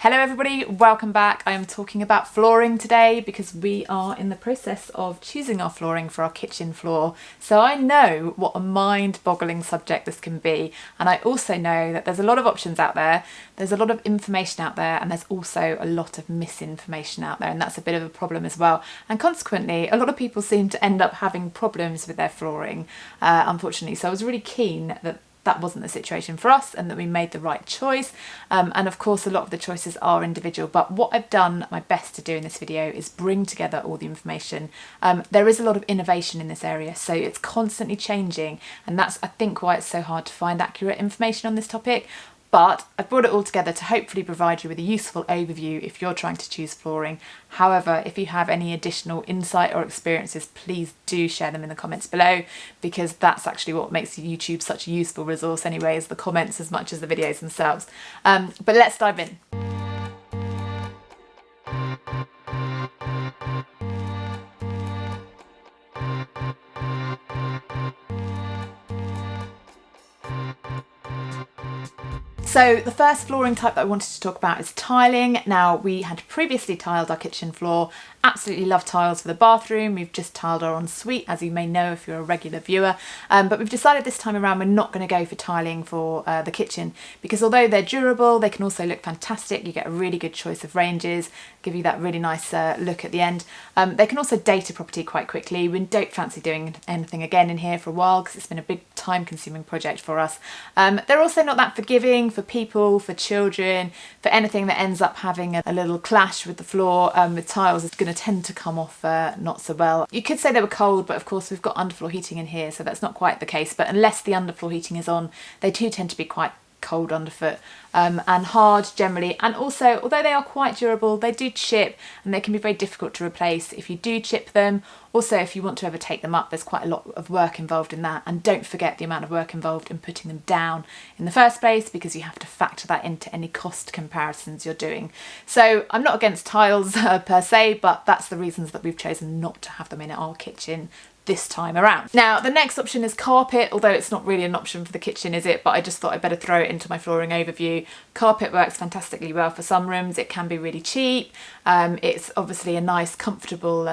Hello everybody, welcome back. I am talking about flooring today because we are in the process of choosing our flooring for our kitchen floor. So I know what a mind-boggling subject this can be, and I also know that there's a lot of options out there, there's a lot of information out there, and there's also a lot of misinformation out there, and that's a bit of a problem as well. And consequently, a lot of people seem to end up having problems with their flooring, unfortunately. So I was really keen that wasn't the situation for us and that we made the right choice. And of course, a lot of the choices are individual, but what I've done my best to do in this video is bring together all the information. There is a lot of innovation in this area, so it's constantly changing, and that's, I think, why it's so hard to find accurate information on this topic. But I've brought it all together to hopefully provide you with a useful overview if you're trying to choose flooring. However, if you have any additional insight or experiences, please do share them in the comments below, because that's actually what makes YouTube such a useful resource anyway, is the comments as much as the videos themselves. But let's dive in. So the first flooring type that I wanted to talk about is tiling. Now, we had previously tiled our kitchen floor. Absolutely love tiles for the bathroom. We've just tiled our ensuite, as you may know if you're a regular viewer. But we've decided this time around we're not going to go for tiling for the kitchen, because although they're durable, they can also look fantastic. You get a really good choice of ranges, give you that really nice look at the end. They can also date a property quite quickly. We don't fancy doing anything again in here for a while because it's been a big time-consuming project for us. They're also not that forgiving for people, for children, for anything that ends up having a little clash with the floor. With tiles, it's going to tend to come off not so well. You could say they were cold, but of course we've got underfloor heating in here, so that's not quite the case. But unless the underfloor heating is on, they do tend to be quite cold underfoot and hard generally. And also, although they are quite durable, they do chip and they can be very difficult to replace if you do chip them. Also, if you want to ever take them up, there's quite a lot of work involved in that. And don't forget the amount of work involved in putting them down in the first place, because you have to factor that into any cost comparisons you're doing. So I'm not against tiles per se, but that's the reasons that we've chosen not to have them in our kitchen this time around. Now, the next option is carpet, although it's not really an option for the kitchen, is it? But I just thought I'd better throw it into my flooring overview. Carpet works fantastically well for some rooms. It can be really cheap. It's obviously a nice, comfortable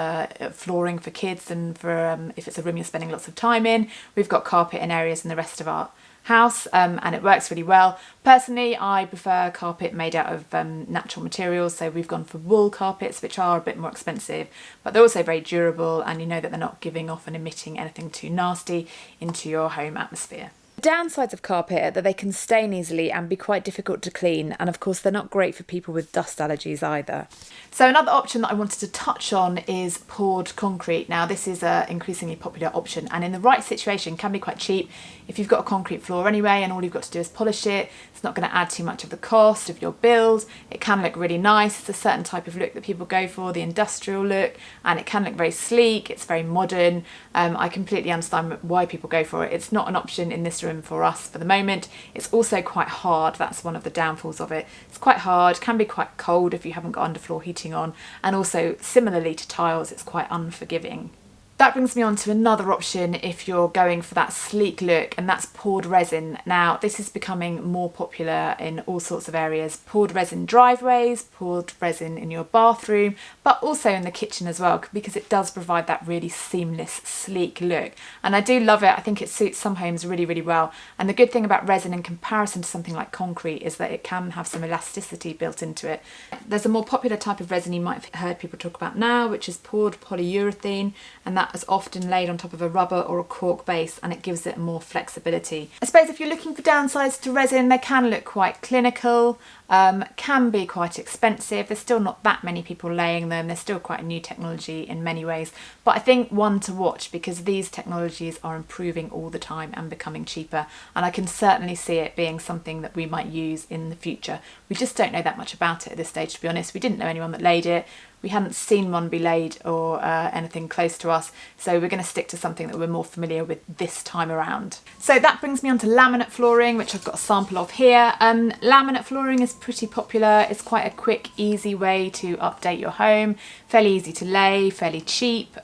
flooring for kids, and for if it's a room you're spending lots of time in. We've got carpet in areas in the rest of our house, and it works really well. Personally, I prefer carpet made out of natural materials, so we've gone for wool carpets, which are a bit more expensive, but they're also very durable, and you know that they're not giving off and emitting anything too nasty into your home atmosphere. Downsides of carpet are that they can stain easily and be quite difficult to clean, and of course they're not great for people with dust allergies either. So another option that I wanted to touch on is poured concrete. Now, this is an increasingly popular option, and in the right situation can be quite cheap. If you've got a concrete floor anyway and all you've got to do is polish it, it's not going to add too much of the cost of your build. It can look really nice. It's a certain type of look that people go for, the industrial look, and it can look very sleek. It's very modern. I completely understand why people go for it. It's not an option in this room for us for the moment. It's also quite hard. That's one of the downfalls of it. It's quite hard, can be quite cold if you haven't got underfloor heating on, and also similarly to tiles, it's quite unforgiving. That brings me on to another option if you're going for that sleek look, and that's poured resin. Now, this is becoming more popular in all sorts of areas. Poured resin driveways, poured resin in your bathroom, but also in the kitchen as well, because it does provide that really seamless, sleek look. And I do love it. I think it suits some homes really, really well. And the good thing about resin in comparison to something like concrete is that it can have some elasticity built into it. There's a more popular type of resin you might have heard people talk about now, which is poured polyurethane, and that is often laid on top of a rubber or a cork base, and it gives it more flexibility. I suppose if you're looking for downsides to resin, they can look quite clinical, can be quite expensive. There's still not that many people laying them. They're still quite a new technology in many ways, but I think one to watch, because these technologies are improving all the time and becoming cheaper, and I can certainly see it being something that we might use in the future. We just don't know that much about it at this stage, to be honest. We didn't know anyone that laid it. We hadn't seen one be laid or anything close to us, so we're going to stick to something that we're more familiar with this time around. So that brings me on to laminate flooring, which I've got a sample of here. Laminate flooring is pretty popular. It's quite a quick, easy way to update your home. Fairly easy to lay, fairly cheap.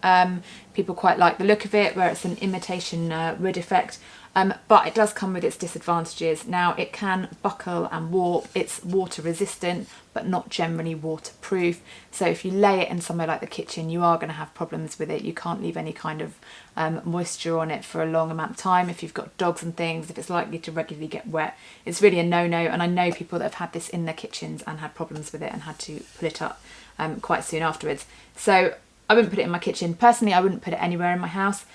People quite like the look of it, where it's an imitation wood effect. but it does come with its disadvantages. Now, it can buckle and warp. It's water resistant, but not generally waterproof. So if you lay it in somewhere like the kitchen, you are going to have problems with it. You can't leave any kind of moisture on it for a long amount of time. If you've got dogs and things, if it's likely to regularly get wet, it's really a no-no. And I know people that have had this in their kitchens and had problems with it and had to pull it up quite soon afterwards. So I wouldn't put it in my kitchen. Personally, I wouldn't put it anywhere in my house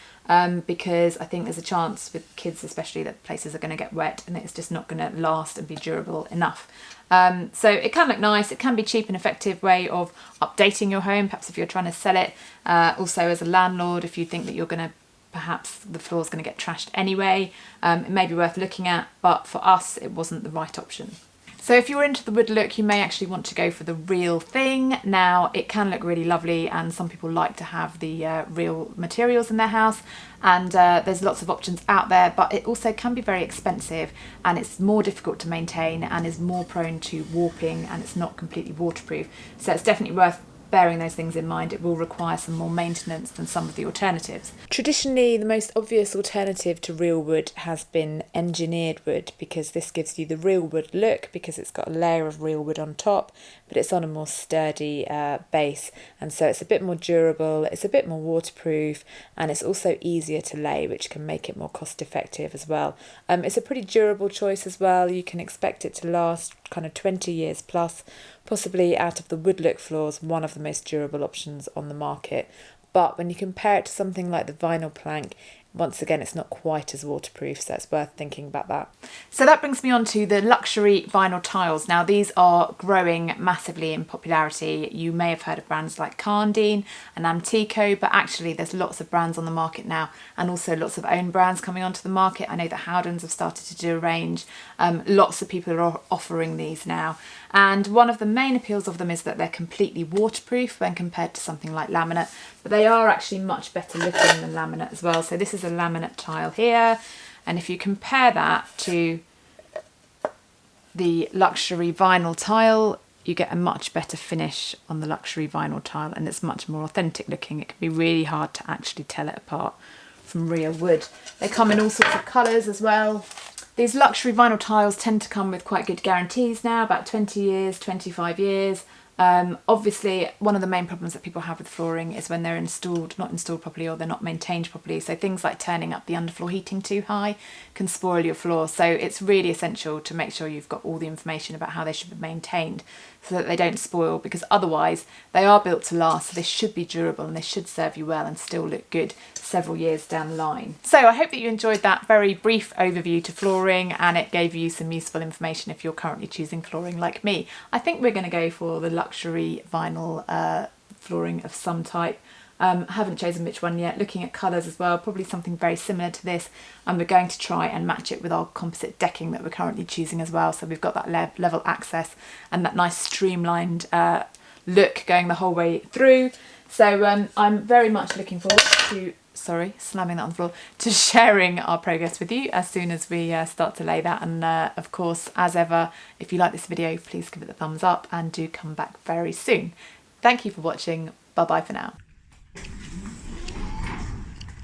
because I think there's a chance with kids especially that places are going to get wet and it's just not going to last and be durable enough. So it can look nice. It can be a cheap and effective way of updating your home, perhaps if you're trying to sell it. Also as a landlord, if you think that you're going to, perhaps the floor's going to get trashed anyway, it may be worth looking at, but for us it wasn't the right option. So if you're into the wood look, you may actually want to go for the real thing. Now, it can look really lovely and some people like to have the real materials in their house, and there's lots of options out there, but it also can be very expensive and it's more difficult to maintain and is more prone to warping, and it's not completely waterproof. So it's definitely worth bearing those things in mind. It will require some more maintenance than some of the alternatives. Traditionally, the most obvious alternative to real wood has been engineered wood, because this gives you the real wood look because it's got a layer of real wood on top, but it's on a more sturdy base, and so it's a bit more durable, it's a bit more waterproof, and it's also easier to lay, which can make it more cost effective as well. It's a pretty durable choice as well. You can expect it to last kind of 20 years plus, possibly out of the wood look floors, one of the most durable options on the market. But when you compare it to something like the vinyl plank, once again, it's not quite as waterproof, so it's worth thinking about that. So that brings me on to the luxury vinyl tiles. Now, these are growing massively in popularity. You may have heard of brands like Candine and Antico, but actually there's lots of brands on the market now, and also lots of own brands coming onto the market. I know that Howdens have started to do a range. Lots of people are offering these now. And one of the main appeals of them is that they're completely waterproof when compared to something like laminate, but they are actually much better looking than laminate as well. So this is a laminate tile here, and if you compare that to the luxury vinyl tile, you get a much better finish on the luxury vinyl tile, and it's much more authentic looking. It can be really hard to actually tell it apart from real wood. They come in all sorts of colours as well. These luxury vinyl tiles tend to come with quite good guarantees now, about 20 years, 25 years. Obviously, one of the main problems that people have with flooring is when they're not installed properly, or they're not maintained properly. So things like turning up the underfloor heating too high can spoil your floor. So it's really essential to make sure you've got all the information about how they should be maintained so that they don't spoil, because otherwise they are built to last. So they should be durable and they should serve you well and still look good several years down the line. So I hope that you enjoyed that very brief overview to flooring, and it gave you some useful information if you're currently choosing flooring like me. I think we're going to go for the luxury vinyl flooring of some type. Haven't chosen which one yet. Looking at colours as well, probably something very similar to this, and we're going to try and match it with our composite decking that we're currently choosing as well. So we've got that level access and that nice streamlined look going the whole way through. So I'm very much looking forward to, sorry, slamming that on the floor, to sharing our progress with you as soon as we start to lay that. And of course, as ever, if you like this video, please give it a thumbs up and do come back very soon. Thank you for watching. Bye bye for now.